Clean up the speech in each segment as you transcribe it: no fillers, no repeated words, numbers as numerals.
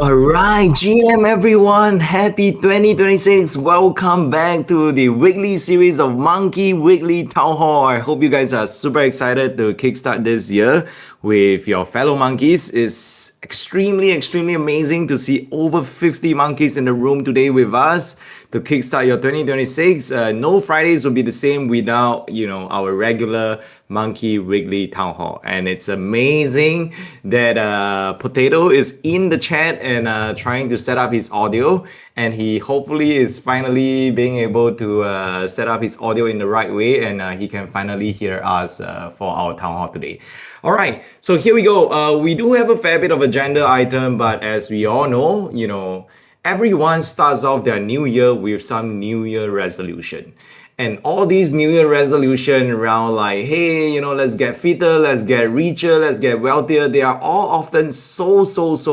All right, GM everyone, happy 2026. Welcome back to the weekly series of Monkey Weekly Town Hall. I hope you guys are super excited to kickstart this year with your fellow monkeys. It's extremely amazing to see over 50 monkeys in the room today with us to kickstart your 2026. No Fridays will be the same without, our regular Monkey Weekly Town Hall. And it's amazing that Potato is in the chat and trying to set up his audio. And he hopefully is finally being able to set up his audio in the right way, and he can finally hear us for our town hall today. All right, so here we go. We do have a fair bit of agenda item, but as we all know, everyone starts off their new year with some new year resolution. And all these new year resolution around like, hey, let's get fitter, let's get richer, let's get wealthier, they are all often so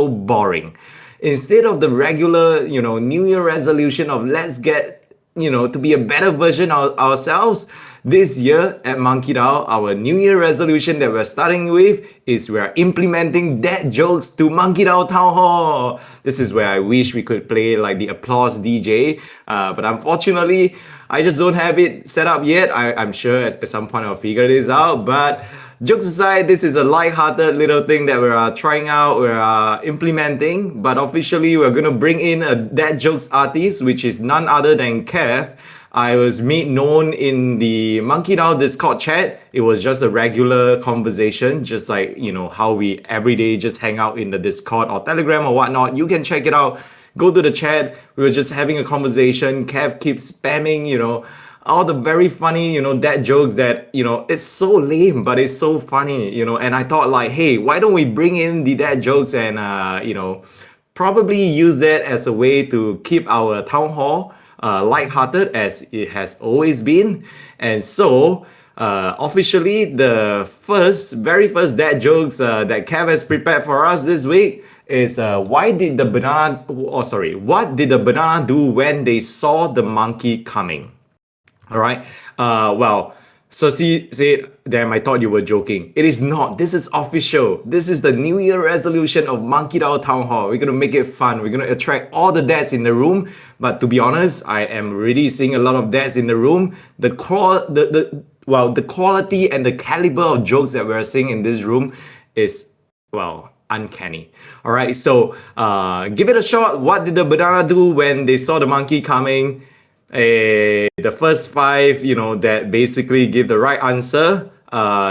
boring. Instead of the regular, new year resolution of let's get to be a better version of ourselves. This year at MonkeDAO, our New Year resolution that we're starting with is we're implementing dad jokes to MonkeDAO Town Hall. This is where I wish we could play like the applause DJ, but unfortunately, I just don't have it set up yet. I'm sure at some point I'll figure this out, but jokes aside, this is a light-hearted little thing that we're trying out, we're implementing, but officially we're going to bring in a dad jokes artist, which is none other than Kev. I was made known in the MonkeDAO Discord chat. It was just a regular conversation, just like, how we every day just hang out in the Discord or Telegram or whatnot. You can check it out. Go to the chat. We were just having a conversation. Kev keeps spamming, all the very funny, dad jokes that, it's so lame, but it's so funny, and I thought like, hey, why don't we bring in the dad jokes and, probably use that as a way to keep our town hall lighthearted as it has always been. And so, officially, the very first dad jokes that Kev has prepared for us this week is what did the banana do when they saw the monkey coming? All right. Well, Cersei said, damn, I thought you were joking. It is not. This is official. This is the New Year resolution of MonkeDAO Town Hall. We're going to make it fun. We're going to attract all the dads in the room. But to be honest, I am really seeing a lot of dads in the room. The quality and the caliber of jokes that we're seeing in this room is, well, uncanny. All right. So give it a shot. What did the banana do when they saw the monkey coming? The first five, that basically give the right answer,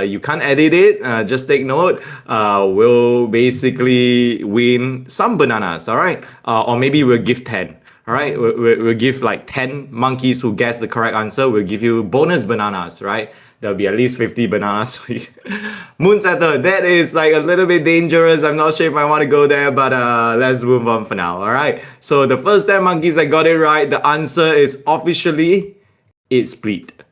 you can't edit it, just take note, will basically win some bananas, all right? Or maybe we'll give 10, all right? We'll give like 10 monkeys who guess the correct answer, we'll give you bonus bananas, right? There'll be at least 50 bananas. Moonsetter, that is like a little bit dangerous. I'm not sure if I want to go there, but let's move on for now, all right? So the first 10 monkeys that got it right, the answer is officially, it's split.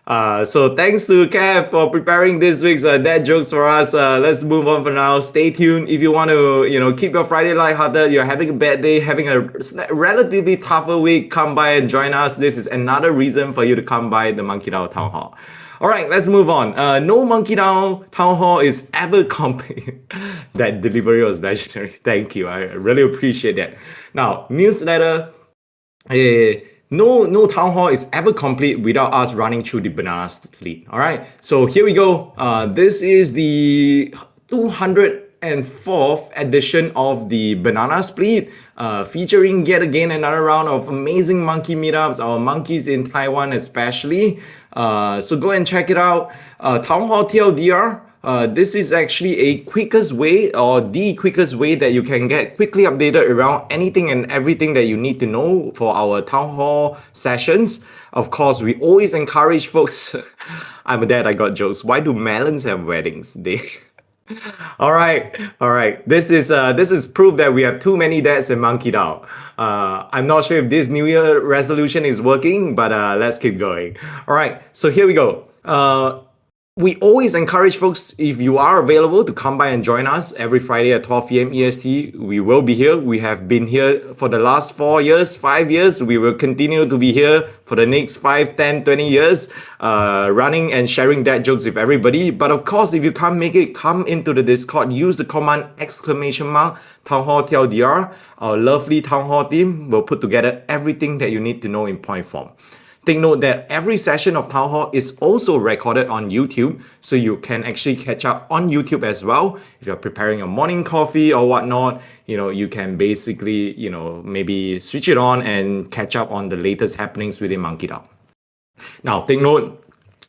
So thanks to Kev for preparing this week's dad jokes for us. Let's move on for now. Stay tuned if you want to, keep your Friday lighthearted. You're having a bad day, having a relatively tougher week. Come by and join us. This is another reason for you to come by the MonkeDAO Town Hall. All right, let's move on. No MonkeDAO Town Hall is ever complete. That delivery was legendary. Thank you. I really appreciate that. Now, newsletter. No town hall is ever complete without us running through the banana split. All right, so here we go. This is the 204th edition of the banana split, featuring yet again another round of amazing monkey meetups, our monkeys in Taiwan especially. So go and check it out. Town Hall TLDR. This is actually a quickest way or the quickest way that you can get quickly updated around anything and everything that you need to know for our town hall sessions. Of course, we always encourage folks. I'm a dad, I got jokes. Why do melons have weddings? All right. This is proof that we have too many dads in MonkeDAO. I'm not sure if this New Year resolution is working, but let's keep going. All right, so here we go. we always encourage folks, if you are available, to come by and join us every Friday at 12 p.m. EST. We will be here. We have been here for the last 4 years, 5 years. We will continue to be here for the next 5, 10, 20 years, running and sharing dad jokes with everybody. But of course, if you can't make it, come into the Discord. Use the command !Town Hall TLDR. Our lovely Town Hall team will put together everything that you need to know in point form. Take note that every session of Town Hall is also recorded on YouTube, so you can actually catch up on YouTube as well. If you're preparing a morning coffee or whatnot, you can basically, maybe switch it on and catch up on the latest happenings within MonkeDAO. Now, take note,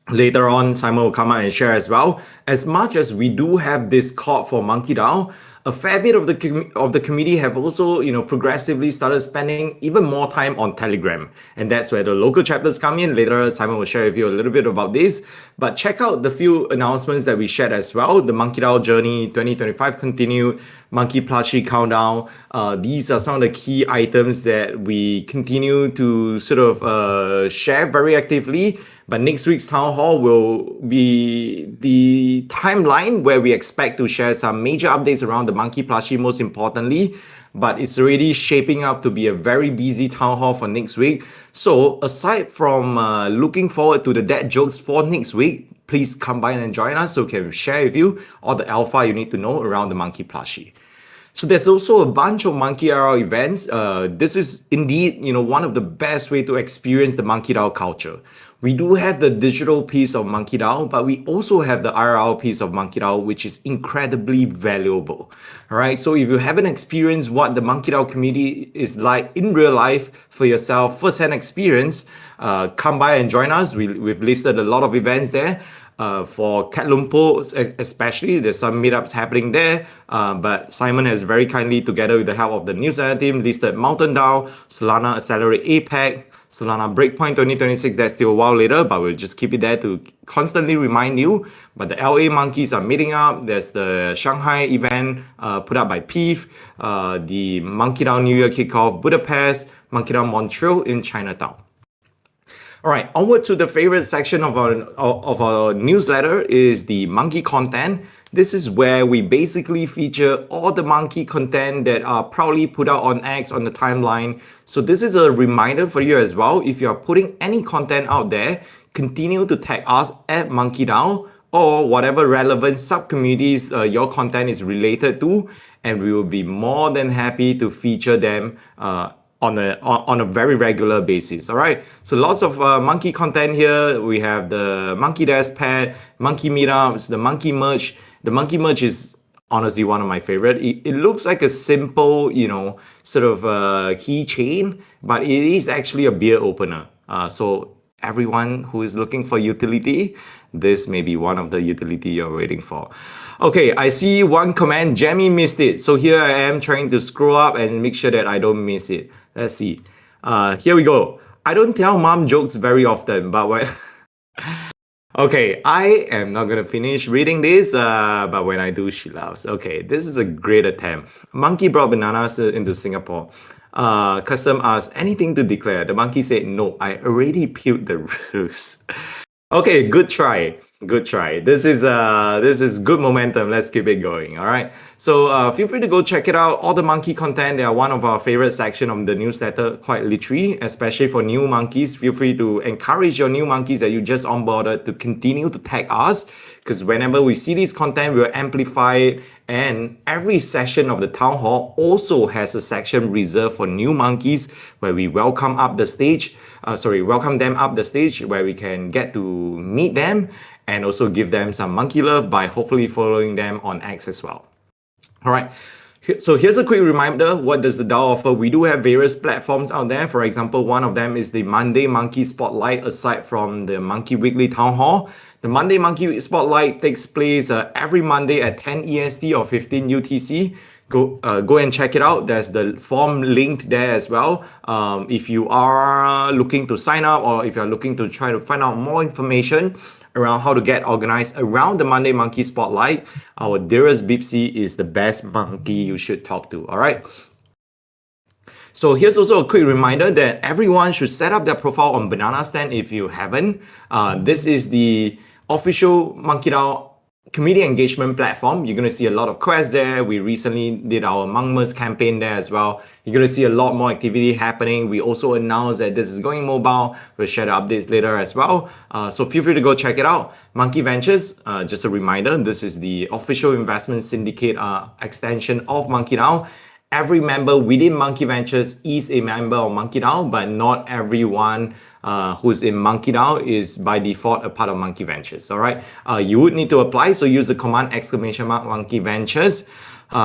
later on, Simon will come out and share as well. As much as we do have this Discord for MonkeDAO, a fair bit of the community have also, progressively started spending even more time on Telegram, and that's where the local chapters come in. Later, Simon will share with you a little bit about this. But check out the few announcements that we shared as well. The MonkeDAO Journey 2025 continued, Monkey Plushie Countdown. These are some of the key items that we continue to sort of share very actively. But next week's Town Hall will be the timeline where we expect to share some major updates around the Monkey Plushie, most importantly. But it's already shaping up to be a very busy Town Hall for next week. So aside from looking forward to the dad jokes for next week, please come by and join us so we can share with you all the alpha you need to know around the Monkey Plushie. So there's also a bunch of MonkeDAO events. This is indeed, one of the best way to experience the MonkeDAO culture. We do have the digital piece of MonkeDAO, but we also have the IRL piece of MonkeDAO, which is incredibly valuable. All right. So if you haven't experienced what the MonkeDAO community is like in real life for yourself, first-hand experience, come by and join us. We've listed a lot of events there. For Kat Lumpur especially, there's some meetups happening there. But Simon has very kindly, together with the help of the newsletter team, listed Mountain DAO, Solana Accelerate APEC, Solana Breakpoint 2026. That's still a while later, but we'll just keep it there to constantly remind you. But the LA monkeys are meeting up. There's the Shanghai event put up by PEEF, the MonkeDAO New Year kickoff Budapest, MonkeDAO Montreal in Chinatown. All right, onward to the favorite section of our newsletter is the monkey content. This is where we basically feature all the monkey content that are proudly put out on X on the timeline. So this is a reminder for you as well. If you are putting any content out there, continue to tag us at MonkeDAO or whatever relevant sub-communities your content is related to, and we will be more than happy to feature them on a very regular basis. All right, so lots of monkey content here. We have the monkey desk pad, monkey meetups, the monkey merch. The monkey merch is honestly one of my favorite. It looks like a simple, sort of keychain, but it is actually a beer opener. So everyone who is looking for utility, this may be one of the utility you're waiting for. Okay, I see one comment, Jamie missed it. So here I am trying to scroll up and make sure that I don't miss it. Let's see. Here we go. I don't tell mom jokes very often, but when... Okay, I am not gonna finish reading this, but when I do, she laughs. Okay, this is a great attempt. Monkey brought bananas into Singapore. Custom asked, anything to declare? The monkey said, no, I already peeled the roost. Okay, good try. Good try. This is good momentum. Let's keep it going. All right. So feel free to go check it out. All the monkey content, they are one of our favorite section of the newsletter, quite literally, especially for new monkeys. Feel free to encourage your new monkeys that you just onboarded to continue to tag us, because whenever we see this content, we'll amplify it. And every session of the town hall also has a section reserved for new monkeys where we welcome them up the stage where we can get to meet them and also give them some monkey love by hopefully following them on X as well. All right. So here's a quick reminder, what does the DAO offer? We do have various platforms out there. For example, one of them is the Monday Monkey Spotlight, aside from the Monkey Weekly Town Hall. The Monday Monkey Spotlight takes place every Monday at 10 EST or 15 UTC. Go and check it out. There's the form linked there as well. If you are looking to sign up, or if you're looking to try to find out more information around how to get organized around the Monday Monkey Spotlight, our dearest Bipsy is the best monkey you should talk to. All right. So here's also a quick reminder that everyone should set up their profile on Banana Stand if you haven't. This is the official MonkeDAO community engagement platform. You're going to see a lot of quests there. We recently did our Monkmas campaign there as well. You're going to see a lot more activity happening. We also announced that this is going mobile. We'll share the updates later as well. So feel free to go check it out. Monkey Ventures, just a reminder, this is the official investment syndicate extension of MonkeDAO. Every member within Monkey Ventures is a member of MonkeDAO, but not everyone who's in MonkeDAO is by default a part of Monkey Ventures. All right, you would need to apply, so use the command !mark Monkey Ventures.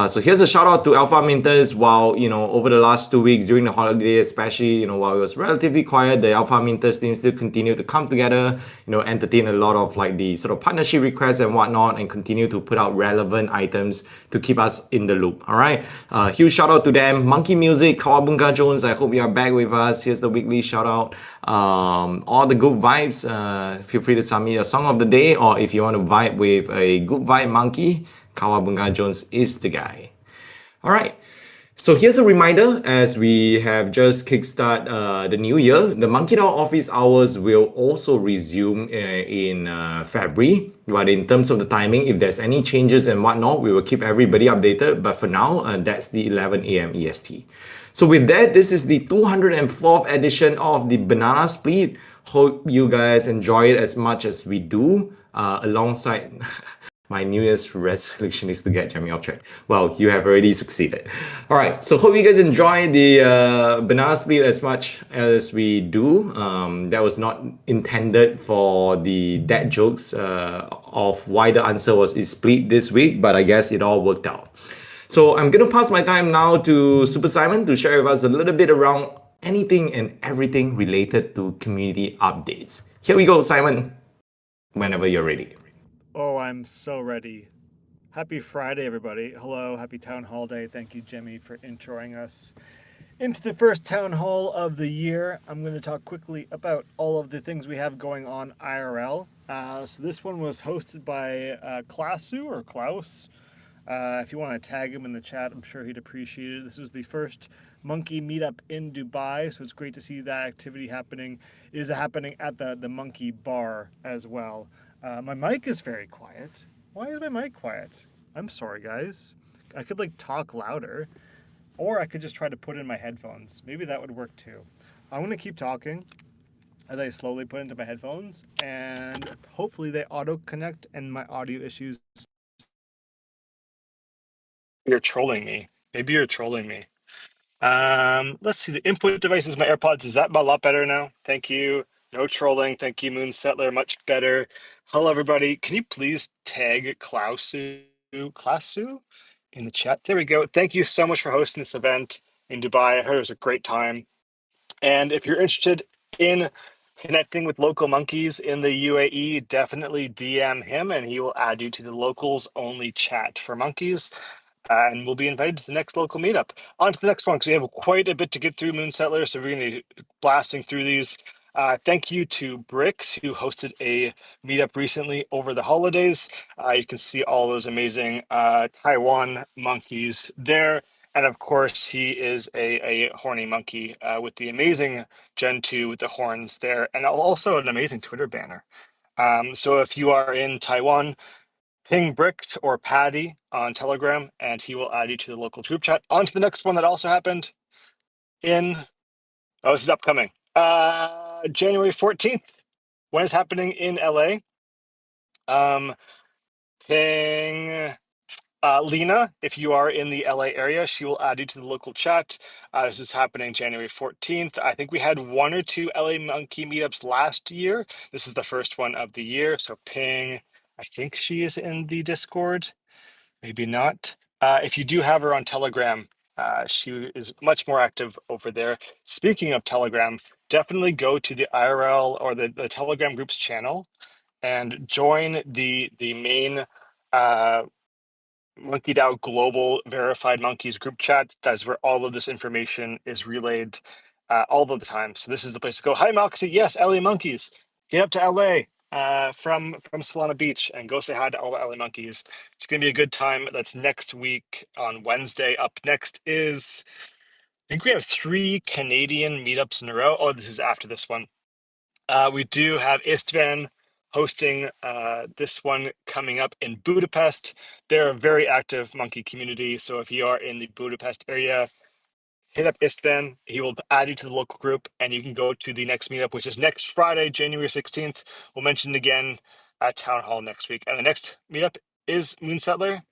So here's a shout out to Alpha Minters. While over the last 2 weeks during the holiday, especially while it was relatively quiet, the Alpha Minters team still continued to come together, entertain a lot of like the sort of partnership requests and whatnot, and continue to put out relevant items to keep us in the loop. All right, huge shout out to them. Monkey Music, Kawabunga Jones, I hope you are back with us. Here's the weekly shout out. All the good vibes. Feel free to submit a song of the day, or if you want to vibe with a good vibe monkey, Kawabunga Jones is the guy. All right. So here's a reminder, as we have just kickstart the new year, the MonkeDAO office hours will also resume in February. But in terms of the timing, if there's any changes and whatnot, we will keep everybody updated. But for now, that's the 11 a.m. EST. So with that, this is the 204th edition of the Banana Split. Hope you guys enjoy it as much as we do, alongside... My New Year's resolution is to get Jamie off track. Well, you have already succeeded. All right, so hope you guys enjoy the banana split as much as we do. That was not intended for the dad jokes of why the answer was is split this week, but I guess it all worked out. So I'm gonna pass my time now to Super Simon to share with us a little bit around anything and everything related to community updates. Here we go, Simon, whenever you're ready. Oh, I'm so ready. Happy Friday, everybody. Hello, happy Town Hall Day. Thank you, Jimmy, for introing us into the first Town Hall of the year. I'm going to talk quickly about all of the things we have going on IRL. So this one was hosted by Klasu or Klaus. If you want to tag him in the chat, I'm sure he'd appreciate it. This was the first monkey meetup in Dubai, so it's great to see that activity happening. It is happening at the monkey bar as well. My mic is very quiet. Why is my mic quiet? I'm sorry, guys. I could like talk louder, or I could just try to put in my headphones. Maybe that would work too. I'm gonna keep talking as I slowly put into my headphones, and hopefully they auto connect and my audio issues. You're trolling me. Maybe you're trolling me. Let's see. The input device is my AirPods. Is that a lot better now? Thank you. No trolling. Thank you, Moon Settler. Much better. Hello, everybody. Can you please tag Klausu in the chat? There we go. Thank you so much for hosting this event in Dubai. I heard it was a great time. And if you're interested in connecting with local monkeys in the UAE, definitely DM him and he will add you to the locals only chat for monkeys. And we'll be invited to the next local meetup. On to the next one, because we have quite a bit to get through, Moon Settler, so we're going to be blasting through these. Thank you to Bricks, who hosted a meetup recently over the holidays. You can see all those amazing Taiwan monkeys there. And of course, he is a horny monkey with the amazing Gen 2 with the horns there, and also an amazing Twitter banner. So if you are in Taiwan, ping Bricks or Patty on Telegram, and he will add you to the local group chat. On to the next one that also happened in, this is upcoming, January 14th. When is happening in LA? Ping Lena, if you are in the LA area, she will add you to the local chat. This is happening January 14th. I think we had 1 or 2 LA monkey meetups last year. This is the first one of the year. So ping, I think she is in the Discord. Maybe not. If you do have her on Telegram, she is much more active over there. Speaking of Telegram, definitely go to the IRL or the Telegram group's channel and join the main MonkeDAO Global Verified Monkeys group chat. That's where all of this information is relayed all of the time. So this is the place to go. Hi, Moxie. Yes, LA Monkeys. Get up to LA from Solana Beach and go say hi to all the LA Monkeys. It's going to be a good time. That's next week on Wednesday. Up next is, I think we have 3 Canadian meetups in a row. Oh, this is after this one. We do have Istvan hosting this one coming up in Budapest. They're a very active monkey community. So if you are in the Budapest area, hit up Istvan. He will add you to the local group, and you can go to the next meetup, which is next Friday, January 16th. We'll mention it again at Town Hall next week. And the next meetup is Moon Settler.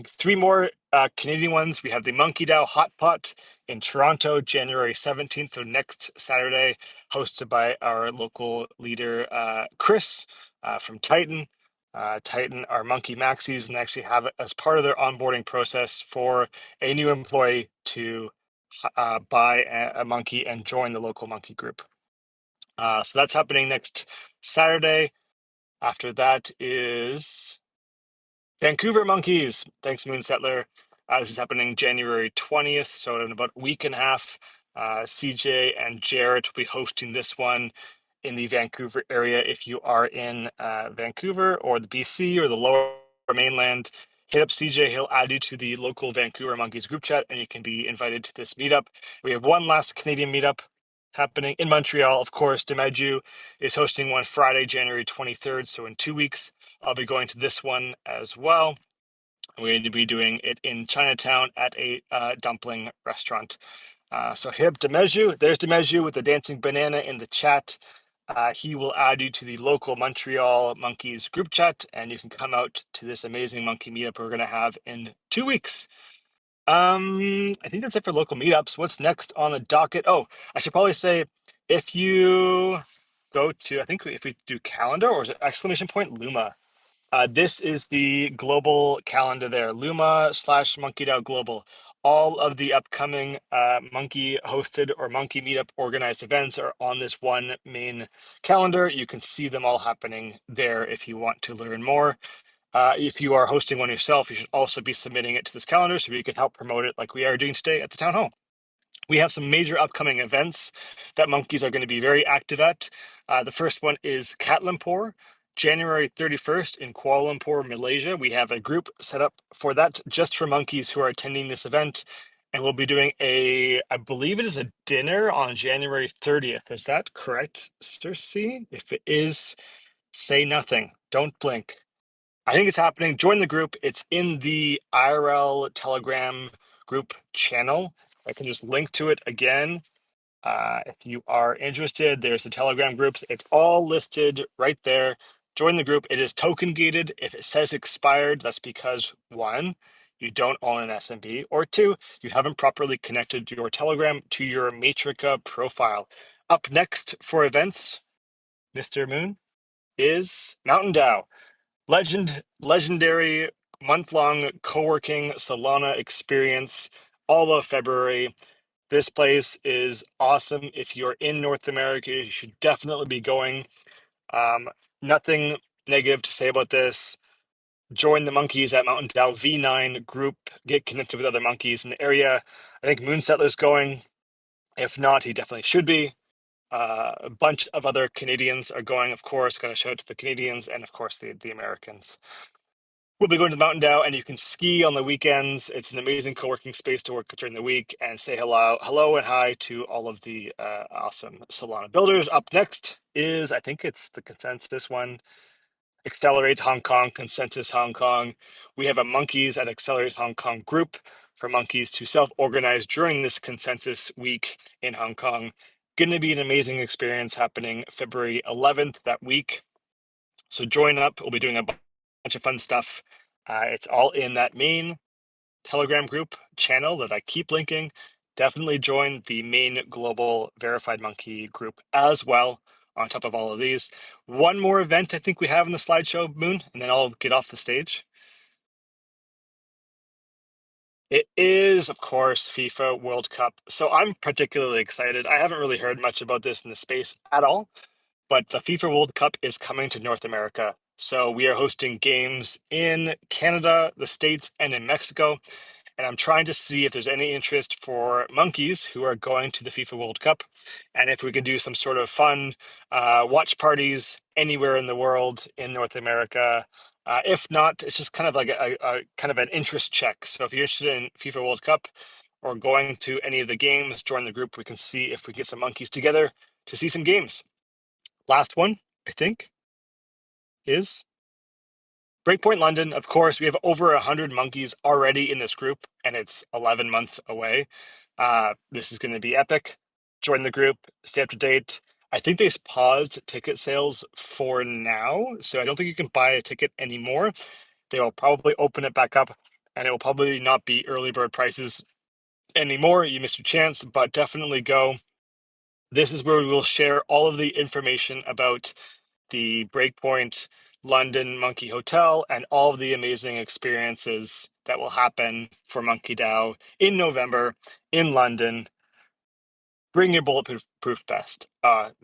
Three more Canadian ones. We have the MonkeDAO Hot Pot in Toronto, January 17th, so next Saturday, hosted by our local leader, Chris from Titan. Titan are monkey maxis and actually have it as part of their onboarding process for a new employee to buy a monkey and join the local monkey group. So that's happening next Saturday. After that is Vancouver Monkeys. Thanks, Moon Settler. This is happening January 20th, so in about a week and a half. CJ and Jarrett will be hosting this one in the Vancouver area. If you are in Vancouver or the BC or the lower mainland, hit up CJ. He'll add you to the local Vancouver Monkeys group chat, and you can be invited to this meetup. We have one last Canadian meetup happening in Montreal. Of course, Demeju is hosting one Friday, January 23rd, so in 2 weeks. I'll be going to this one as well. We're going to be doing it in Chinatown at a dumpling restaurant. So hit up Demeju. There's Demeju with the dancing banana in the chat. He will add you to the local Montreal Monkeys group chat, and you can come out to this amazing monkey meetup we're going to have in 2 weeks. I think that's it for local meetups. What's next on the docket? Oh, I should probably say, if you go to, I think if we do calendar, or is it exclamation point Luma? This is the global calendar there, Luma/MonkeDAO Global. All of the upcoming monkey hosted or monkey meetup organized events are on this one main calendar. You can see them all happening there if you want to learn more. If you are hosting one yourself, you should also be submitting it to this calendar so we can help promote it like we are doing today at the town hall. We have some major upcoming events that monkeys are going to be very active at. The first one is Cat Lumpur, January 31st in Kuala Lumpur, Malaysia. We have a group set up for that just for monkeys who are attending this event. And we'll be doing I believe it is a dinner on January 30th. Is that correct, Sir C? If it is, say nothing. Don't blink. I think it's happening. Join the group. It's in the IRL Telegram group channel. I can just link to it again. If you are interested, there's the Telegram groups. It's all listed right there. Join the group. It is token gated. If it says expired, that's because one, you don't own an SMB, or two, you haven't properly connected your Telegram to your Matrica profile. Up next for events, Mr. Moon, is MonkeDAO. Legendary month-long co-working Solana experience all of February. This place is awesome. If you're in North America, you should definitely be going. Nothing negative to say about this. Join the monkeys at MonkeDAO V9 group. Get connected with other monkeys in the area. I think Moon Settler's going. If not, he definitely should be. A bunch of other Canadians are going, of course. Got to shout out to the Canadians and, of course, the Americans. We'll be going to the MonkeDAO, and you can ski on the weekends. It's an amazing co-working space to work during the week and say hello and hi to all of the awesome Solana builders. Up next is, I think it's the consensus one, Accelerate Hong Kong, Consensus Hong Kong. We have a Monkeys at Accelerate Hong Kong group for monkeys to self-organize during this consensus week in Hong Kong. Going to be an amazing experience happening February 11th that week. So join up. We'll be doing a bunch of fun stuff. It's all in that main Telegram group channel that I keep linking. Definitely join the main global verified monkey group as well on top of all of these. One more event I think we have in the slideshow, Moon, and then I'll get off the stage. It is, of course, FIFA World Cup. So I'm particularly excited. I haven't really heard much about this in the space at all, but the FIFA World Cup is coming to North America. So we are hosting games in Canada, the States, and in Mexico. And I'm trying to see if there's any interest for monkeys who are going to the FIFA World Cup, and if we could do some sort of fun watch parties anywhere in the world in North America. If not, it's just kind of like a kind of an interest check. So if you're interested in FIFA World Cup or going to any of the games, join the group. We can see if we get some monkeys together to see some games. Last one, I think. is Breakpoint London. Of course, we have over 100 monkeys already in this group, and it's 11 months away. This is going to be epic. Join the group, stay up to date. I think they've paused ticket sales for now, so I don't think you can buy a ticket anymore. They will probably open it back up, and it will probably not be early bird prices anymore. You missed your chance, but definitely go. This is where we will share all of the information about the Breakpoint London Monkey Hotel and all of the amazing experiences that will happen for MonkeDAO in November in London. Bring your bulletproof vest.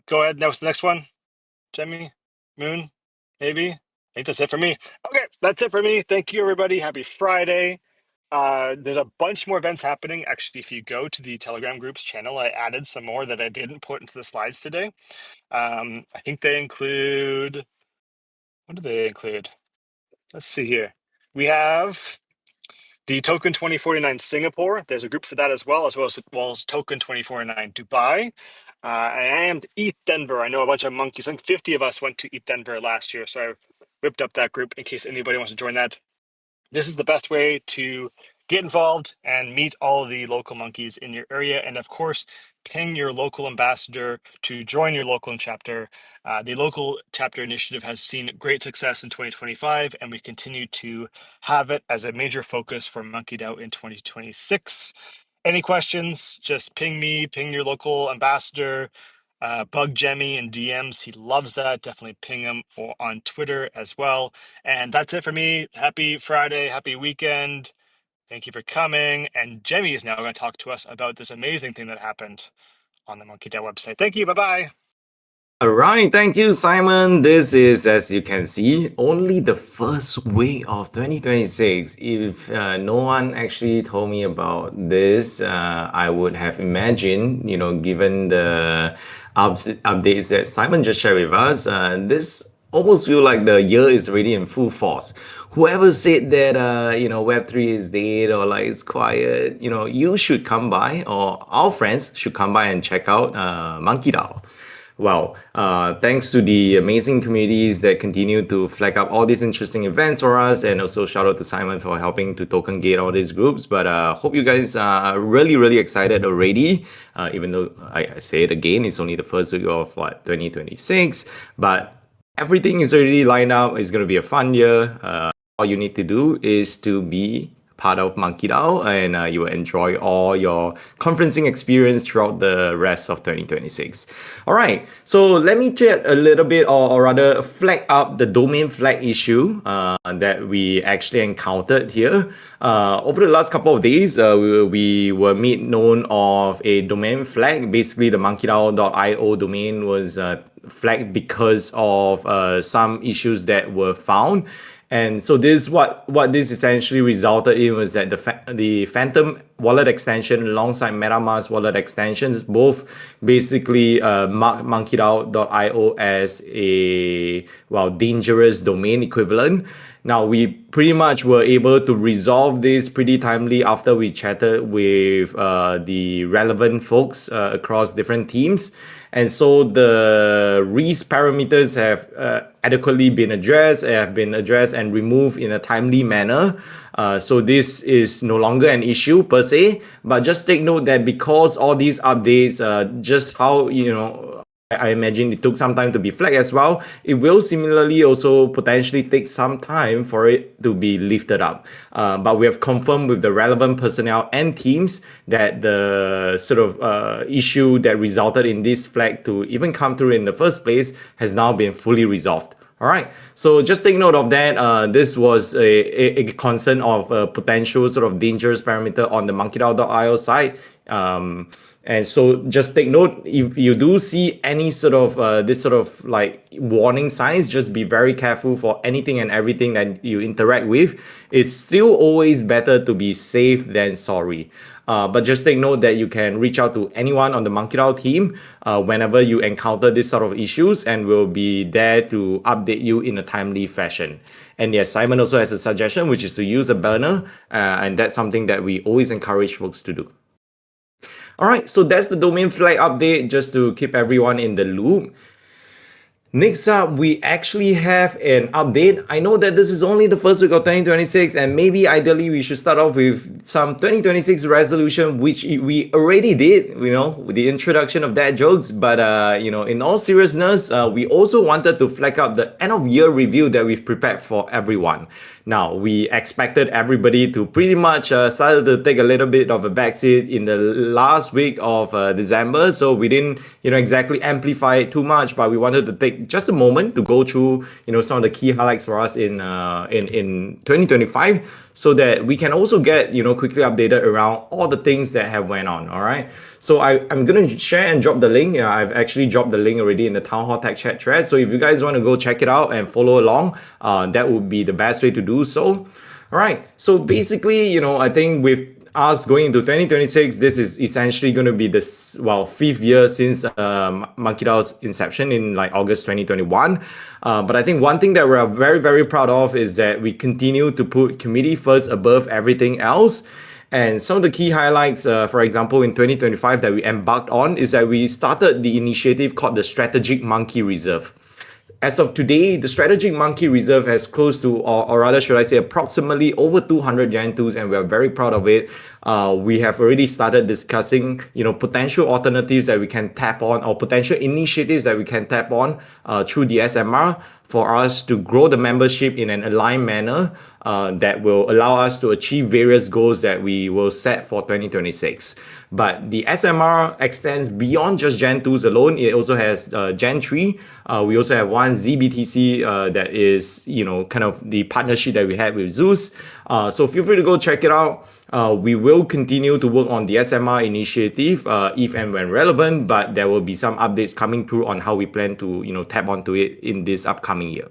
Go ahead. Now, what's the next one? Jemmy? Moon? Maybe? I think that's it for me. Okay, that's it for me. Thank you, everybody. Happy Friday. There's a bunch more events happening. Actually, if you go to the Telegram groups channel, I added some more that I didn't put into the slides today. I think they include, what do they include? Let's see here. We have the Token 2049 Singapore. There's a group for that as well as Token 2049 Dubai. And ETH Denver. I know a bunch of monkeys. I think 50 of us went to ETH Denver last year, so I whipped up that group in case anybody wants to join that. This is the best way to get involved and meet all the local monkeys in your area. And of course, ping your local ambassador to join your local chapter. The local chapter initiative has seen great success in 2025, and we continue to have it as a major focus for MonkeDAO in 2026. Any questions, just ping me, ping your local ambassador, bug Jemmy in DMs. He loves that. Definitely ping him on Twitter as well. And that's it for me. Happy Friday. Happy weekend. Thank you for coming. And Jemmy is now going to talk to us about this amazing thing that happened on the MonkeDAO website. Thank you. Bye bye. All right, thank you, Simon. This is, as you can see, only the first week of 2026. If no one actually told me about this, I would have imagined, given the updates that Simon just shared with us, this almost feel like the year is already in full force. Whoever said that Web3 is dead or like it's quiet, you should come by, or our friends should come by and check out MonkeDAO. Well, thanks to the amazing communities that continue to flag up all these interesting events for us, and also shout out to Simon for helping to token gate all these groups. But hope you guys are really, really excited already. Even though I say it again, it's only the first week of 2026, but everything is already lined up. It's gonna be a fun year. All you need to do is to be part of MonkeDAO, and you will enjoy all your conferencing experience throughout the rest of 2026. All right, so let me chat a little bit, or rather flag up the domain flag issue that we actually encountered here. Over the last couple of days, we were made known of a domain flag. Basically, the monkedao.io domain was flagged because of some issues that were found. And so this what this essentially resulted in was that the Phantom wallet extension alongside MetaMask wallet extensions both basically mark monkedao.io as a dangerous domain equivalent. Now we pretty much were able to resolve this pretty timely after we chatted with the relevant folks across different teams. And so the risk parameters have adequately been addressed, and removed in a timely manner. So this is no longer an issue per se, but just take note that because all these updates, just how, I imagine it took some time to be flagged as well. It will similarly also potentially take some time for it to be lifted up. But we have confirmed with the relevant personnel and teams that the sort of issue that resulted in this flag to even come through in the first place has now been fully resolved. All right, so just take note of that. This was a concern of a potential sort of dangerous parameter on the monkedao.io side. And so just take note, if you do see any sort of this sort of like warning signs, just be very careful for anything and everything that you interact with. It's still always better to be safe than sorry. But just take note that you can reach out to anyone on the MonkeDAO team whenever you encounter this sort of issues, and we'll be there to update you in a timely fashion. And yes, Simon also has a suggestion, which is to use a burner, and that's something that we always encourage folks to do. All right, so that's the domain flag update, just to keep everyone in the loop. Next up, we actually have an update. I know that this is only the first week of 2026, and maybe ideally we should start off with some 2026 resolution, which we already did, with the introduction of dad jokes. But, in all seriousness, we also wanted to flag up the end of year review that we've prepared for everyone. Now, we expected everybody to pretty much start to take a little bit of a backseat in the last week of December, so we didn't, exactly amplify it too much, but we wanted to take just a moment to go through, some of the key highlights for us in 2025, so that we can also get, quickly updated around all the things that have went on. All right. So I'm gonna share and drop the link. I've actually dropped the link already in the Town Hall Tech Chat thread. So if you guys want to go check it out and follow along, that would be the best way to do so. All right. So basically, I think with us going into 2026, this is essentially going to be this, fifth year since MonkeDAO's inception in like August 2021. But I think one thing that we're very, very proud of is that we continue to put community first above everything else. And some of the key highlights, for example, in 2025 that we embarked on is that we started the initiative called the Strategic Monkey Reserve. As of today, the Strategic Monkey Reserve has close to, or rather, should I say, approximately over 200 Gen 2s, and we are very proud of it. We have already started discussing, potential alternatives that we can tap on, or potential initiatives that we can tap on through the SMR for us to grow the membership in an aligned manner that will allow us to achieve various goals that we will set for 2026. But the SMR extends beyond just Gen 2s alone. It also has Gen 3. We also have one ZBTC that is, kind of the partnership that we had with Zeus. So feel free to go check it out. We will continue to work on the SMR initiative if and when relevant, but there will be some updates coming through on how we plan to, tap onto it in this upcoming year.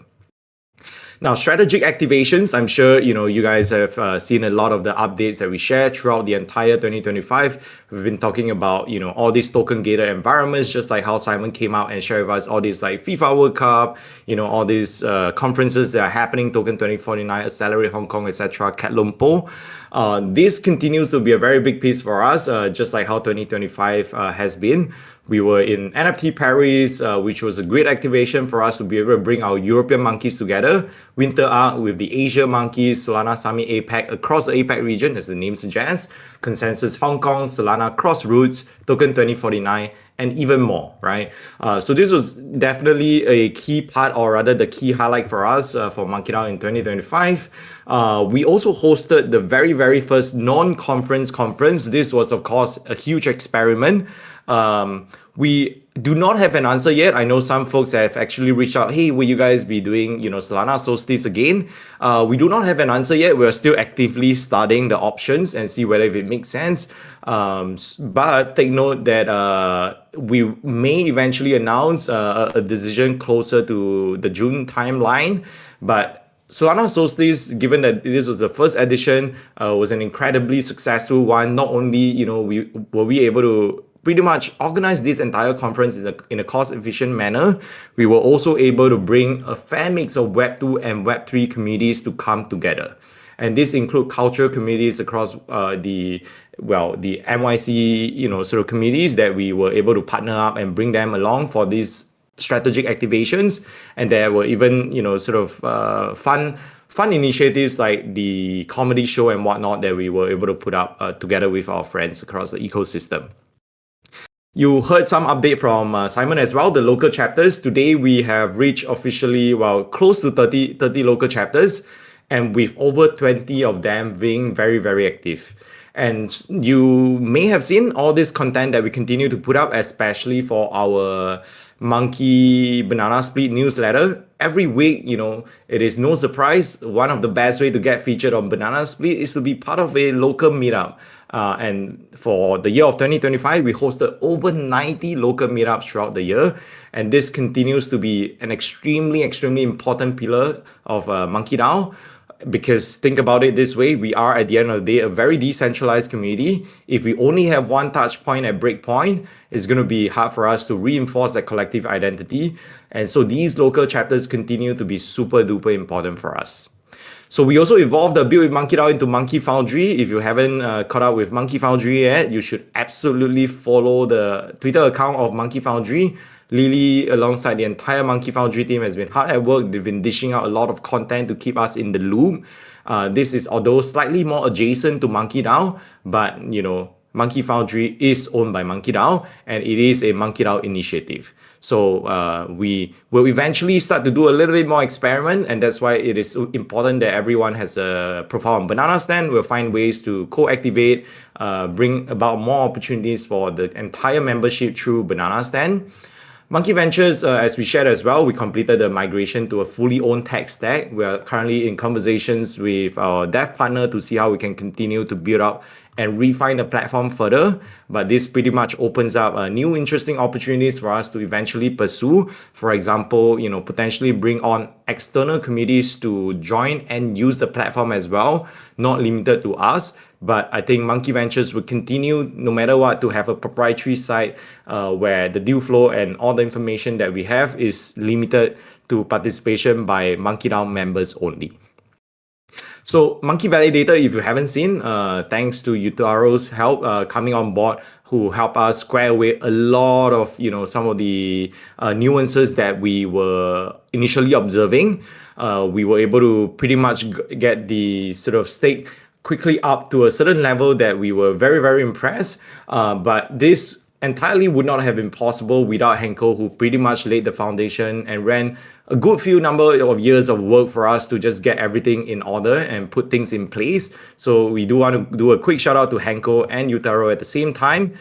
Now, strategic activations, I'm sure, you guys have seen a lot of the updates that we share throughout the entire 2025. We've been talking about, all these token gated environments, just like how Simon came out and shared with us all these like FIFA World Cup, all these conferences that are happening, Token 2049, Accelerate Hong Kong, etc., Cat Lumpo. This continues to be a very big piece for us, just like how 2025 has been. We were in NFT Paris, which was a great activation for us to be able to bring our European monkeys together. Winter Arc with the Asia monkeys, Solana Summit APAC across the APAC region, as the name suggests, Consensus Hong Kong, Solana Crossroads, Token 2049, and even more, right? So this was definitely a key part, or rather the key highlight for us for MonkeDAO in 2025. We also hosted the very, very first non-conference conference. This was, of course, a huge experiment. We do not have an answer yet. I know some folks have actually reached out, hey, will you guys be doing, Solana Solstice again? We do not have an answer yet. We're still actively studying the options and see whether if it makes sense. But take note that we may eventually announce a decision closer to the June timeline. But Solana Solstice, given that this was the first edition, was an incredibly successful one. Not only, were we able to pretty much organize this entire conference in a cost-efficient manner, we were also able to bring a fair mix of Web2 and Web3 communities to come together. And this include cultural communities across the NYC, sort of communities that we were able to partner up and bring them along for these strategic activations. And there were even, fun initiatives like the comedy show and whatnot that we were able to put up together with our friends across the ecosystem. You heard some update from Simon as well, the local chapters. Today, we have reached officially, close to 30 local chapters, and with over 20 of them being very, very active. And you may have seen all this content that we continue to put up, especially for our Monkey Banana Split newsletter. Every week, it is no surprise, one of the best way to get featured on Banana Split is to be part of a local meetup. And for the year of 2025, we hosted over 90 local meetups throughout the year. And this continues to be an extremely, extremely important pillar of MonkeDAO. Because think about it this way, we are at the end of the day a very decentralized community. If we only have one touch point at breakpoint, it's going to be hard for us to reinforce that collective identity. And so these local chapters continue to be super duper important for us. So we also evolved the build with MonkeDAO into Monkey Foundry. If you haven't caught up with Monkey Foundry yet, you should absolutely follow the Twitter account of Monkey Foundry. Lily, alongside the entire Monkey Foundry team, has been hard at work. They've been dishing out a lot of content to keep us in the loop. This is although slightly more adjacent to MonkeDAO, but Monkey Foundry is owned by MonkeDAO, and it is a MonkeDAO initiative. So we will eventually start to do a little bit more experiment, and that's why it is important that everyone has a profile on Banana Stand. We'll find ways to co-activate, bring about more opportunities for the entire membership through Banana Stand. Monkey Ventures, as we shared as well, we completed the migration to a fully owned tech stack. We are currently in conversations with our dev partner to see how we can continue to build up and refine the platform further. But this pretty much opens up new interesting opportunities for us to eventually pursue. For example, potentially bring on external communities to join and use the platform as well, not limited to us. But I think Monkey Ventures will continue, no matter what, to have a proprietary site where the deal flow and all the information that we have is limited to participation by MonkeDAO members only. So Monkey Validator, if you haven't seen, thanks to Utaro's help coming on board, who helped us square away a lot of some of the nuances that we were initially observing. We were able to pretty much get the sort of stake quickly up to a certain level that we were very, very impressed. But this entirely would not have been possible without Henko, who pretty much laid the foundation and ran a good few number of years of work for us to just get everything in order and put things in place. So we do want to do a quick shout out to Henko and Yutaro at the same time.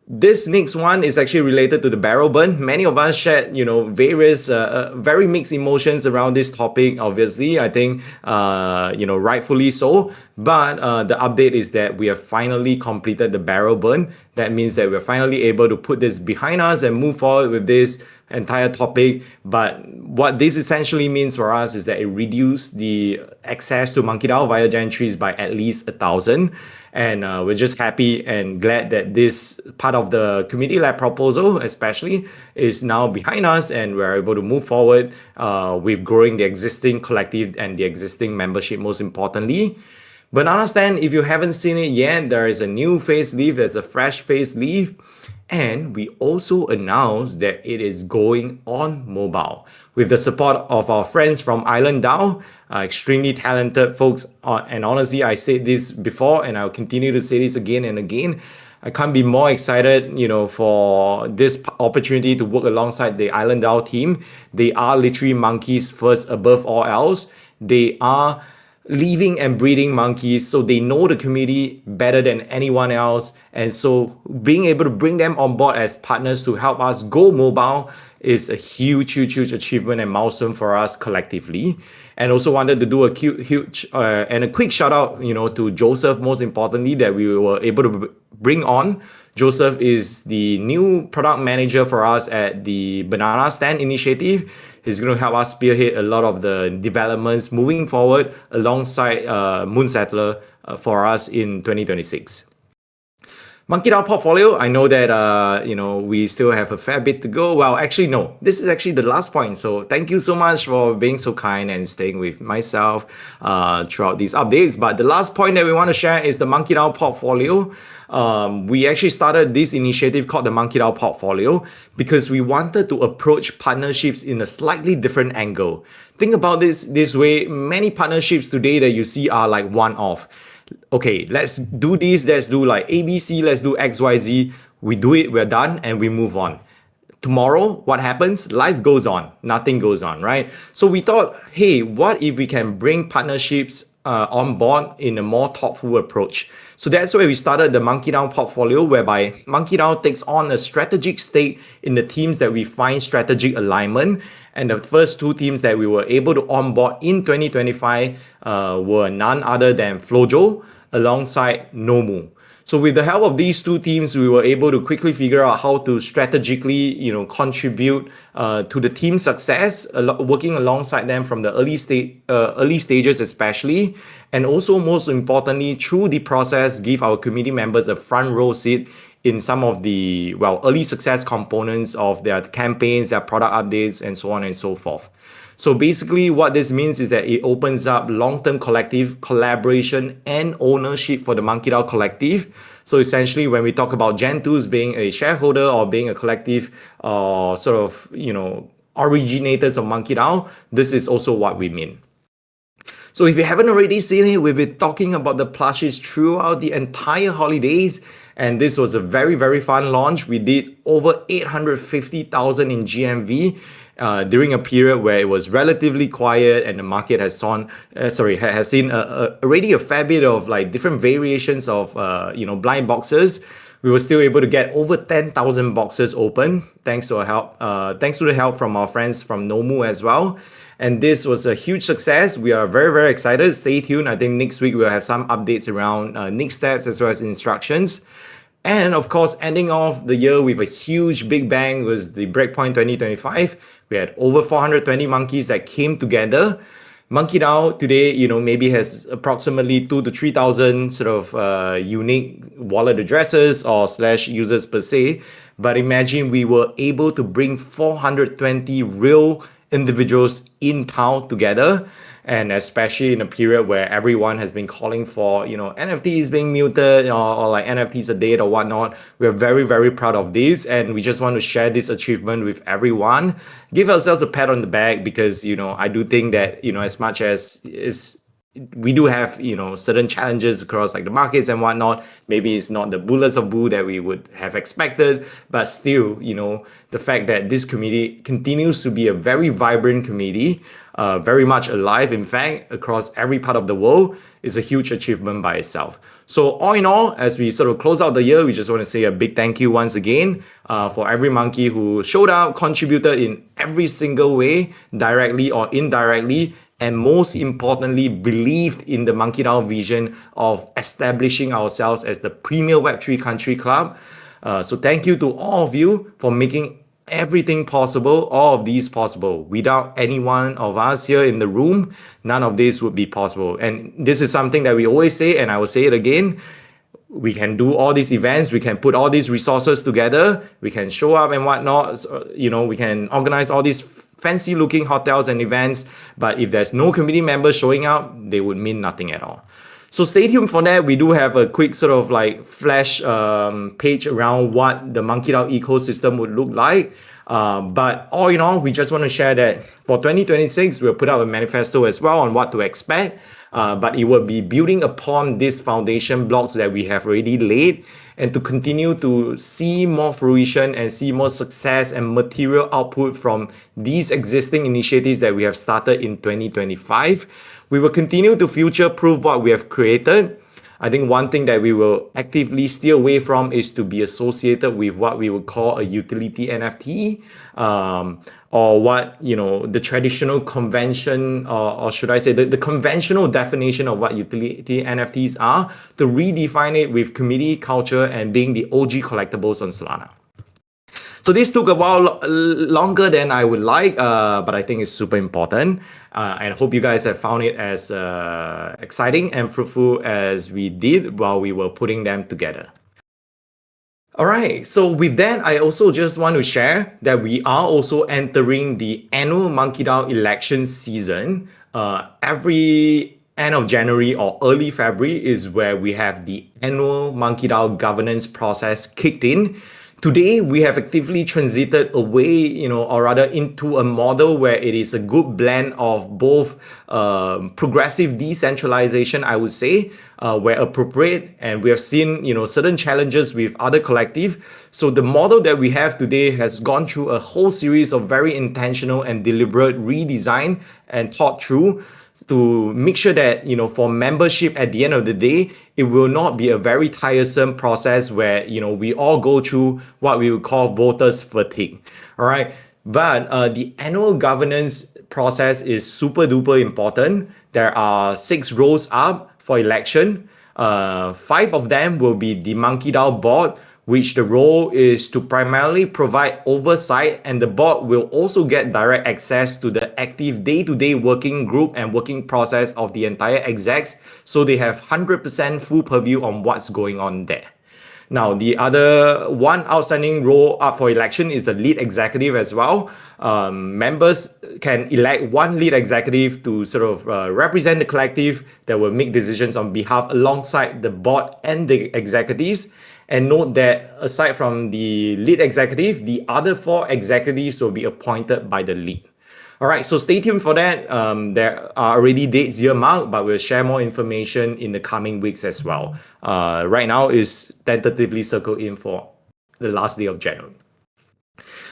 This next one is actually related to the barrel burn. Many of us shared, various very mixed emotions around this topic. Obviously, I think, rightfully so. But the update is that we have finally completed the barrel burn. That means that we're finally able to put this behind us and move forward with this entire topic. But what this essentially means for us is that it reduced the access to MonkeDAO via Gentries by at least 1,000. And we're just happy and glad that this part of the community lab proposal, especially, is now behind us, and we're able to move forward with growing the existing collective and the existing membership, most importantly. Banana Stand, if you haven't seen it yet, there is a new facelift, there's a fresh facelift. And we also announced that it is going on mobile with the support of our friends from Island DAO, extremely talented folks. And honestly, I said this before and I'll continue to say this again and again. I can't be more excited, for this opportunity to work alongside the Island DAO team. They are literally monkeys first above all else. They are living and breathing monkeys, so they know the community better than anyone else. And so being able to bring them on board as partners to help us go mobile is a huge achievement and milestone for us collectively. And also wanted to do a huge and a quick shout out, to Joseph, most importantly, that we were able to bring on. Joseph is the new product manager for us at the Banana Stand initiative. He's going to help us spearhead a lot of the developments moving forward alongside Moon Settler for us in 2026. MonkeDAO portfolio, I know that we still have a fair bit to go. Well, actually, no. This is actually the last point. So thank you so much for being so kind and staying with myself throughout these updates. But the last point that we want to share is the MonkeDAO portfolio. We actually started this initiative called the MonkeDAO portfolio because we wanted to approach partnerships in a slightly different angle. Think about this way. Many partnerships today that you see are like one-off. Okay, let's do this, let's do like ABC, let's do XYZ. We do it, we're done, and we move on. Tomorrow, what happens? Life goes on, nothing goes on, right? So we thought, hey, what if we can bring partnerships on board in a more thoughtful approach? So that's where we started the MonkeDAO portfolio, whereby MonkeDAO takes on a strategic stake in the teams that we find strategic alignment. And the first two teams that we were able to onboard in 2025 were none other than Flojo alongside Nomu. So with the help of these two teams, we were able to quickly figure out how to strategically, contribute to the team success, working alongside them from the early stages especially, and also most importantly, through the process, give our community members a front row seat in some of the early success components of their campaigns, their product updates, and so on and so forth. So basically, what this means is that it opens up long-term collective collaboration and ownership for the MonkeDAO collective. So essentially, when we talk about Gen 2s being a shareholder or being a collective, sort of, originators of MonkeDAO, this is also what we mean. So if you haven't already seen it, we've been talking about the plushies throughout the entire holidays. And this was a very, very fun launch. We did over 850,000 in GMV during a period where it was relatively quiet and the market has seen already a fair bit of like different variations of blind boxes. We were still able to get over 10,000 boxes open thanks to the help from our friends from Nomu as well. And this was a huge success. We are very, very excited. Stay tuned. I think next week we'll have some updates around next steps as well as instructions. And of course, ending off the year with a huge big bang was the Breakpoint 2025. We had over 420 monkeys that came together. MonkeDAO today, maybe has approximately 2 to 3,000 sort of unique wallet addresses or slash users per se. But imagine we were able to bring 420 real individuals in town together, and especially in a period where everyone has been calling for NFTs being muted or like NFTs a date or whatnot. We're very, very proud of this, and we just want to share this achievement with everyone, give ourselves a pat on the back, because I do think that as much as is we do have certain challenges across like the markets and whatnot. Maybe it's not the bullets of boo that we would have expected, but still, the fact that this community continues to be a very vibrant community, very much alive, in fact, across every part of the world, is a huge achievement by itself. So all in all, as we sort of close out the year, we just want to say a big thank you once again for every monkey who showed up, contributed in every single way, directly or indirectly, and most importantly, believed in the MonkeDAO vision of establishing ourselves as the premier Web3 country club. So thank you to all of you for making everything possible, all of these possible. Without any one of us here in the room, none of this would be possible. And this is something that we always say, and I will say it again. We can do all these events, we can put all these resources together, we can show up and whatnot, so, we can organize all these fancy looking hotels and events, but if there's no community members showing up, they would mean nothing at all. So stay tuned for that. We do have a quick sort of like flash page around what the MonkeDAO ecosystem would look like. But all in all, we just want to share that for 2026, we'll put out a manifesto as well on what to expect. But it will be building upon these foundation blocks that we have already laid, and to continue to see more fruition and see more success and material output from these existing initiatives that we have started in 2025. We will continue to future-proof what we have created. I think one thing that we will actively steer away from is to be associated with what we would call a utility NFT, or what the traditional convention, or should I say the conventional definition of what utility NFTs are, to redefine it with community culture and being the OG collectibles on Solana. So this took a while longer than I would like, but I think it's super important. And I hope you guys have found it as exciting and fruitful as we did while we were putting them together. All right, so with that, I also just want to share that we are also entering the annual MonkeDAO election season. Every end of January or early February is where we have the annual MonkeDAO governance process kicked in. Today, we have actively transited away, or rather into a model where it is a good blend of both progressive decentralization, I would say, where appropriate, and we have seen, certain challenges with other collective. So the model that we have today has gone through a whole series of very intentional and deliberate redesign and thought through, to make sure that for membership at the end of the day, it will not be a very tiresome process where we all go through what we would call voters fatigue. All right, but the annual governance process is super duper important. There are 6 roles up for election. 5 of them will be the MonkeDAO board, which the role is to primarily provide oversight, and the board will also get direct access to the active day-to-day working group and working process of the entire execs, so they have 100% full purview on what's going on there. Now, the other one outstanding role up for election is the lead executive as well. Members can elect one lead executive to sort of represent the collective that will make decisions on behalf alongside the board and the executives. And note that aside from the lead executive, the other four executives will be appointed by the lead. All right, so stay tuned for that. There are already dates earmarked, but we'll share more information in the coming weeks as well. Right now is tentatively circled in for the last day of January.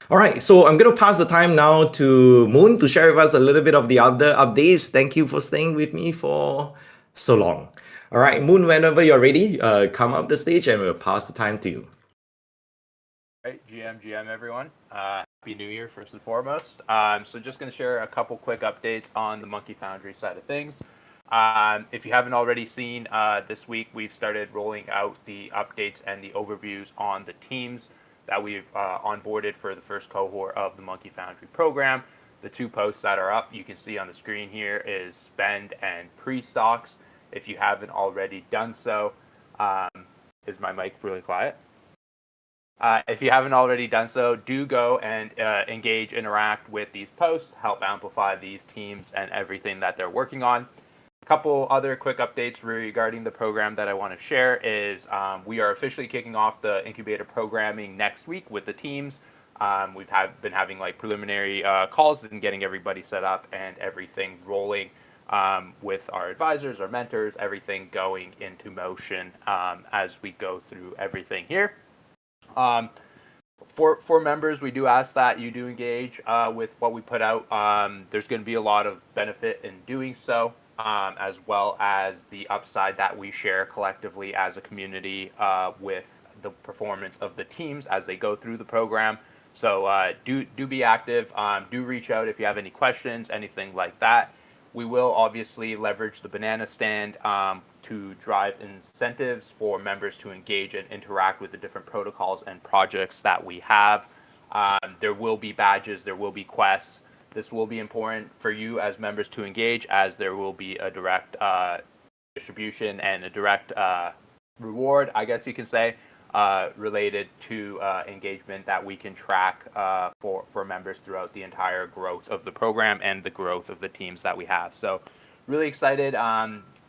All right, so I'm going to pass the time now to Moon to share with us a little bit of the other updates. Thank you for staying with me for so long. All right, Moon, whenever you're ready, come up the stage and we'll pass the time to you. Right, GM, everyone. Happy New Year, first and foremost. So just going to share a couple quick updates on the Monkey Foundry side of things. If you haven't already seen, this week we've started rolling out the updates and the overviews on the teams that we've onboarded for the first cohort of the Monkey Foundry program. The two posts that are up, you can see on the screen here, is spend and pre-stocks. If you haven't already done so, is my mic really quiet? If you haven't already done so, do go and engage, interact with these posts, help amplify these teams and everything that they're working on. A couple other quick updates regarding the program that I want to share is we are officially kicking off the incubator programming next week with the teams. We've been having like preliminary calls and getting everybody set up and everything rolling with our advisors, our mentors, everything going into motion as we go through everything here. For members, we do ask that you do engage with what we put out. There's going to be a lot of benefit in doing so, as well as the upside that we share collectively as a community with the performance of the teams as they go through the program. So do be active. Do reach out if you have any questions, anything like that. We will obviously leverage the banana stand to drive incentives for members to engage and interact with the different protocols and projects that we have. There will be badges, there will be quests. This will be important for you as members to engage, as there will be a direct distribution and a direct reward, I guess you can say, related to engagement that we can track for members throughout the entire growth of the program and the growth of the teams that we have. So really excited.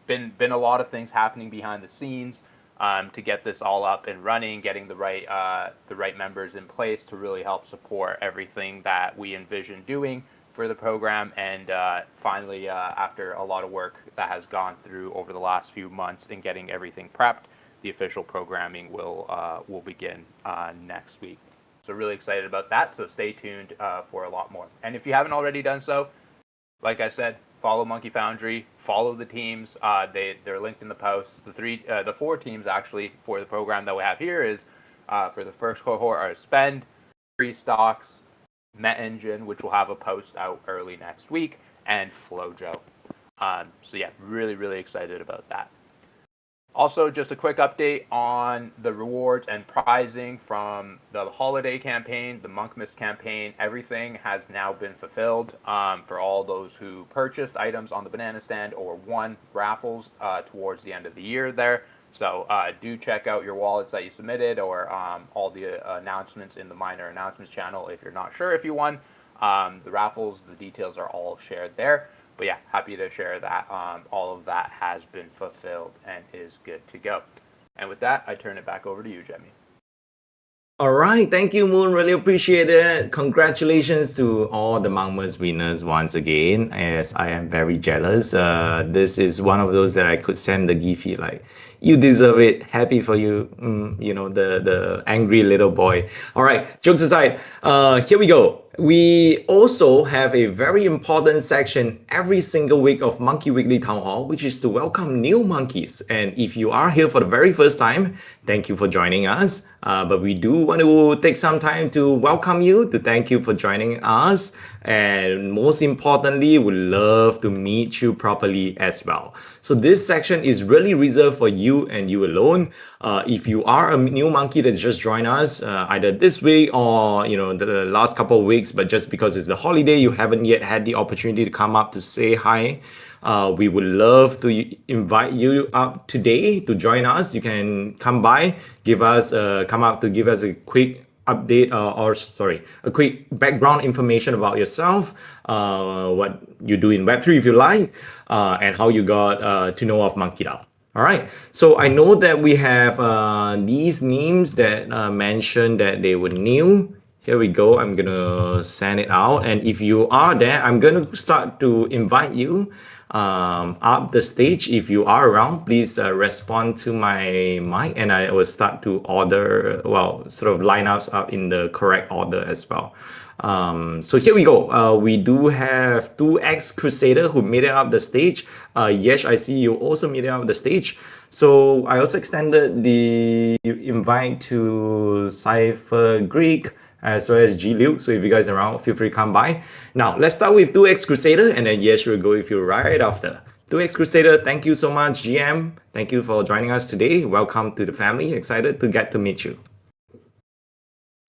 Been a lot of things happening behind the scenes to get this all up and running, getting the right members in place to really help support everything that we envision doing for the program. And finally, after a lot of work that has gone through over the last few months in getting everything prepped, the official programming will begin next week. So really excited about that. So stay tuned for a lot more. And if you haven't already done so, like I said, follow Monkey Foundry, follow the teams. They're linked in the post. The four teams actually for the program that we have here is for the first cohort are Spend, Pre-Stocks, Met Engine, which will have a post out early next week, and Flojo. So yeah, really excited about that. Also, just a quick update on the rewards and prizing from the holiday campaign, the Monkmas campaign. Everything has now been fulfilled for all those who purchased items on the banana stand or won raffles towards the end of the year there. So do check out your wallets that you submitted or all the announcements in the minor announcements channel if you're not sure if you won. The raffles, the details are all shared there. But yeah, happy to share that all of that has been fulfilled and is good to go. And with that, I turn it back over to you, Jemmy. All right, thank you, Moon. Really appreciate it. Congratulations to all the Monkmas winners once again, as I am very jealous. This is one of those that I could send the Giphy like, you deserve it. Happy for you. The angry little boy. All right, jokes aside, here we go. We also have a very important section every single week of Monkey Weekly Town Hall, which is to welcome new monkeys. And if you are here for the very first time, thank you for joining us. But we do want to take some time to welcome you, to thank you for joining us. And most importantly, we love to meet you properly as well. So this section is really reserved for you and you alone. If you are a new monkey that's just joined us, either this week or the last couple of weeks, but just because it's the holiday, you haven't yet had the opportunity to come up to say hi. We would love to invite you up today to join us. You can come by, come up to give us a quick update or sorry, a quick background information about yourself, what you do in Web3 if you like, and how you got to know of MonkeDAO. All right. So I know that we have these names that mentioned that they were new. Here we go. I'm gonna send it out, and if you are there, I'm gonna start to invite you up the stage. If you are around, please respond to my mic, and I will start to order. Well, sort of line us up in the correct order as well. So here we go. We do have two ex-Crusader who made it up the stage. Yes, I see you also made it up the stage. So I also extended the invite to Cypher Greek as well as G Luke. So if you guys are around, feel free to come by. Now let's start with two ex-Crusader, and then Yes will go with you right after. Two ex-Crusader, thank you so much, GM. Thank you for joining us today. Welcome to the family. Excited to get to meet you.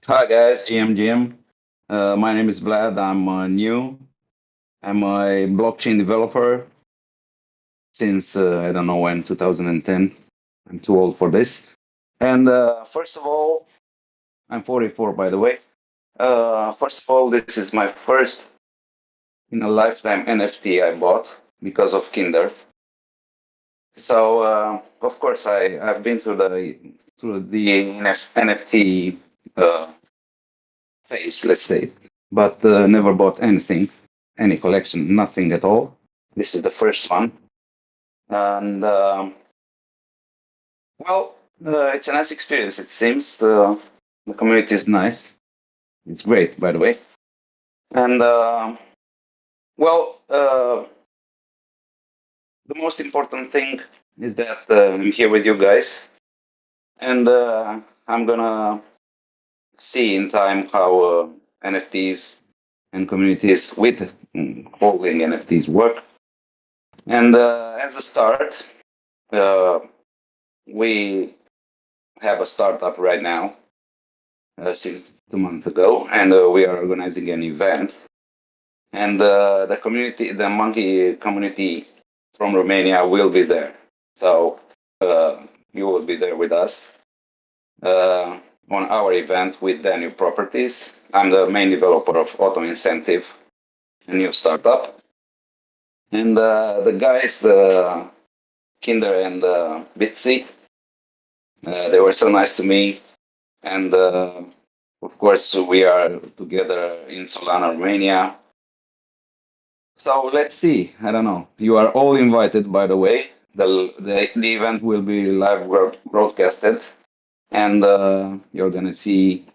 Hi guys, GM. My name is Vlad. I'm new. I'm a blockchain developer since I don't know when, 2010. I'm too old for this. And first of all, I'm 44 by the way. First of all, this is my first in a lifetime NFT I bought because of Kinder. So of course I've been through the NFT phase, let's say, but never bought anything, any collection, nothing at all. This is the first one, and well, it's a nice experience. It seems the community is nice. It's great, by the way, and well, the most important thing is that I'm here with you guys, and I'm gonna see in time how NFTs and communities with holding NFTs work. And as a start, uh, we have a startup right now since 2 months ago, and we are organizing an event. And the community, the monkey community from Romania will be there. So you will be there with us on our event with the new properties. I'm the main developer of Auto Incentive, a new startup. And the guys, the Kinder and Bitsy, they were so nice to me. And of course, we are together in Solana, Romania. So let's see. I don't know. You are all invited, by the way. The event will be live broadcasted, and you're gonna see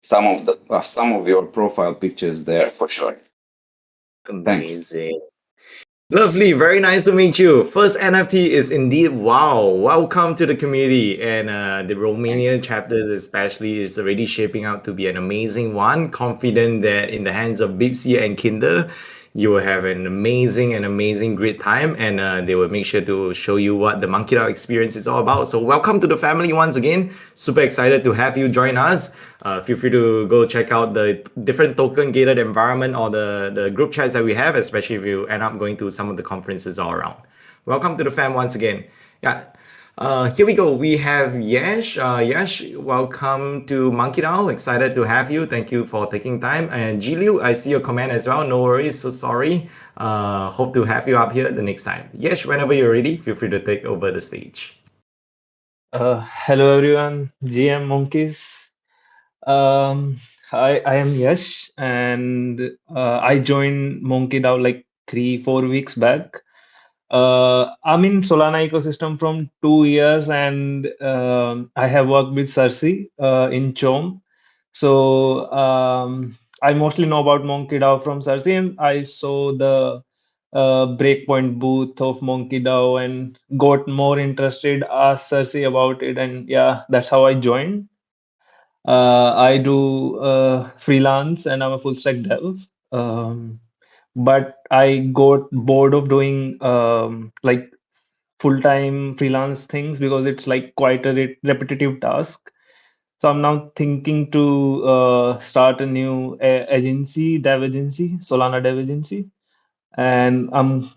some of your profile pictures there for sure. Thanks. Amazing. Lovely, very nice to meet you. First NFT is indeed wow. Welcome to the community, and the Romania chapters especially is already shaping out to be an amazing one. Confident that in the hands of Bipsy and Kinder, you will have an amazing great time, and they will make sure to show you what the Monkey DAO experience is all about. So welcome to the family once again. Super excited to have you join us. Feel free to go check out the different token gated environment or the group chats that we have, especially if you end up going to some of the conferences all around. Welcome to the fam once again. Yeah. Here we go. We have Yash. Yash, welcome to MonkeDAO. Excited to have you. Thank you for taking time. And Jiliu, I see your comment as well. No worries. So sorry. Hope to have you up here the next time. Yash, whenever you're ready, feel free to take over the stage. Hello everyone, GM Monkeys. Um, I am Yash, and I joined MonkeDAO like 3-4 weeks back. I'm in Solana ecosystem from 2 years, and I have worked with Cersei in Chom. So I mostly know about MonkeDAO from Cersei, and I saw the breakpoint booth of MonkeDAO and got more interested, asked Cersei about it, and yeah, that's how I joined. I do freelance and I'm a full stack dev. But I got bored of doing like full-time freelance things because it's like quite a repetitive task. So I'm now thinking to start a new agency, dev agency, Solana dev agency, and I'm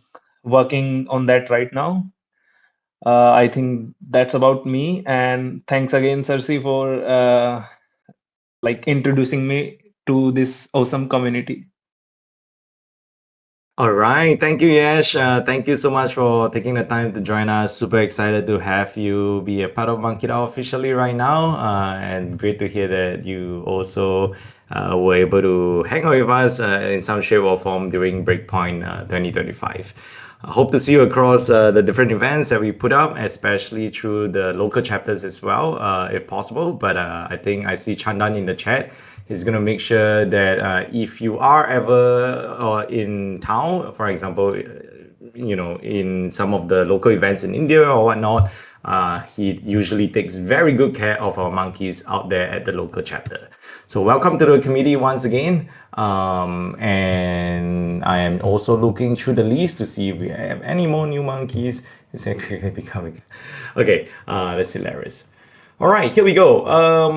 working on that right now. I think that's about me. And thanks again, Cersei, for like introducing me to this awesome community. All right. Thank you, Yash. Thank you so much for taking the time to join us. Super excited to have you be a part of MonkeDAO officially right now. And great to hear that you also were able to hang out with us in some shape or form during Breakpoint 2025. I hope to see you across the different events that we put up, especially through the local chapters as well, if possible. But I think I see Chandan in the chat. He's going to make sure that if you are ever in town, for example, in some of the local events in India or whatnot, he usually takes very good care of our monkeys out there at the local chapter. So welcome to the committee once again. And I am also looking through the list to see if we have any more new monkeys. It's quickly becoming okay. That's hilarious. All right, here we go.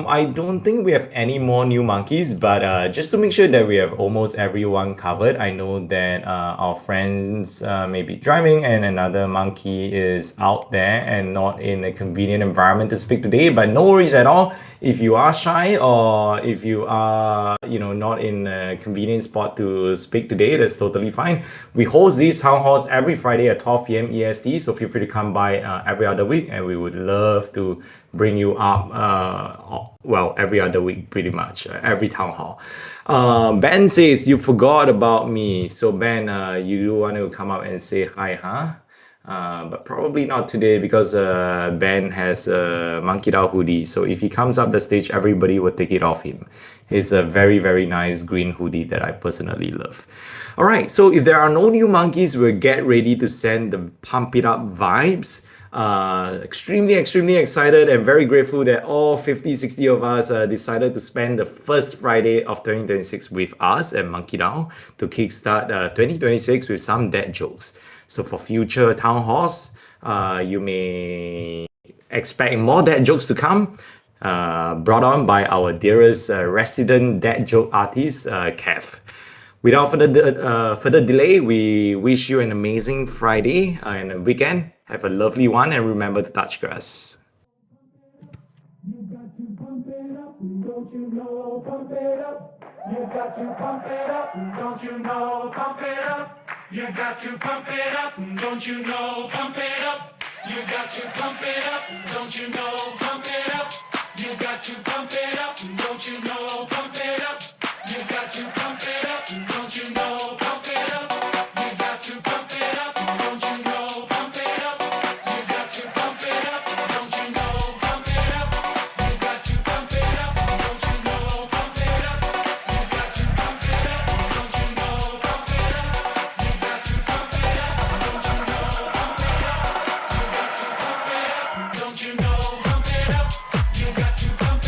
I don't think we have any more new monkeys, but just to make sure that we have almost everyone covered, I know that our friends may be driving and another monkey is out there and not in a convenient environment to speak today, but no worries at all. If you are shy or if you are, not in a convenient spot to speak today, that's totally fine. We host these town halls every Friday at 12 p.m. EST, so feel free to come by every other week, and we would love to bring you up every other week pretty much, every town hall. Ben says you forgot about me, so Ben, you do want to come up and say hi, huh? But probably not today because Ben has a MonkeDAO hoodie. So if he comes up the stage, everybody will take it off him. It's a very, very nice green hoodie that I personally love. All right, so if there are no new monkeys, we'll get ready to send the pump it up vibes. Extremely excited and very grateful that all 50, 60 of us decided to spend the first Friday of 2026 with us at MonkeDAO to kickstart 2026 with some dad jokes. So for future town halls, you may expect more dad jokes to come, brought on by our dearest resident dad joke artist, Kev. Without further delay, we wish you an amazing Friday and a weekend. Have a lovely one and remember to touch grass. You got to pump it up, don't you know? Pump it up. You got to pump it up, don't you know? Pump it up. You got to pump it up, don't you know? Pump it up. You got to pump it up, don't you know?